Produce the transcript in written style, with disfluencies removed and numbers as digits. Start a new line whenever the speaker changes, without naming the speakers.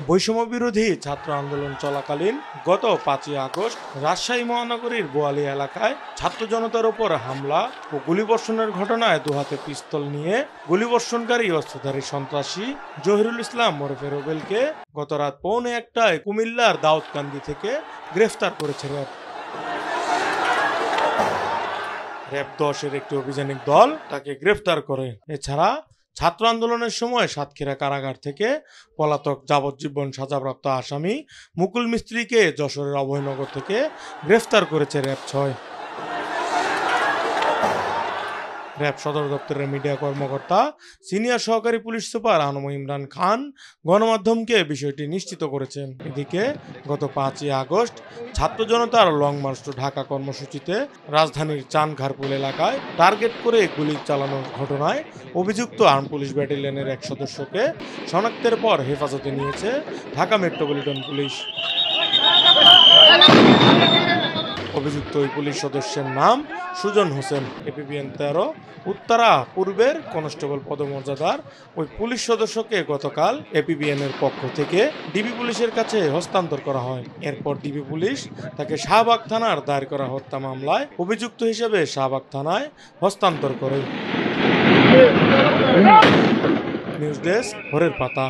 বৈষম্য বিরোধী ছাত্র আন্দোলন চলাকালীন গত 5ই আগস্ট রাজশাহী মহানগরীর বোয়ালি এলাকায় ছাত্র জনতার উপর হামলা ও গুলিবর্ষণের ঘটনায় দুহাতে পিস্তল নিয়ে গুলিবর্ষণকারী অস্ত্রধারী সন্ত্রাসী জহিরুল ইসলাম ওরফে রুবেলকে গত রাত 1:45টায় কুমিল্লার দাউদকান্দি থেকে গ্রেফতার করেছে র্যাব। র্যাব 10-এর একটি অভিযানিক দল তাকে গ্রেফতার করে। এছাড়া ছাত্র আন্দোলনের সময় সাতক্ষীরা কারাগার থেকে পলাতক যাবজ্জীবন সাজাপ্রাপ্ত আসামি মুকুল মিস্ত্রিকে যশোরের অভয়নগর থেকে গ্রেফতার করেছে র্যাব 6। র্যাব সদর দপ্তরের মিডিয়া কর্মকর্তা সিনিয়র সহকারী পুলিশ সুপার আনম ইমরান খান গণমাধ্যমকে বিষয়টি নিশ্চিত করেছেন। এদিকে গত 5ই আগস্ট ছাত্র জনতার লং মার্চ টু ঢাকা কর্মসূচিতে রাজধানীর চানখারপুল এলাকায় টার্গেট করে গুলি চালানোর ঘটনায় অভিযুক্ত আর্ম পুলিশ ব্যাটালিয়নের এক সদস্যকে শনাক্তের পর হেফাজতে নিয়েছে ঢাকা মেট্রোপলিটন পুলিশ। অভিযুক্ত ওই পুলিশ সদস্যের নাম সুজন হোসেন। এপিবিএন 13 উত্তরা পূর্বের কনস্টেবল পদমর্যাদার ওই পুলিশ সদস্যকে গতকাল এপিবিএন এর পক্ষ থেকে ডিবি পুলিশের কাছে হস্তান্তর করা হয়। এরপর ডিবি পুলিশ তাকে শাহবাগ থানার দায়ের করা হত্যা মামলায় অভিযুক্ত হিসেবে শাহবাগ থানায় হস্তান্তর করে। নিউজ ডেস্ক, ভোরের পাতা।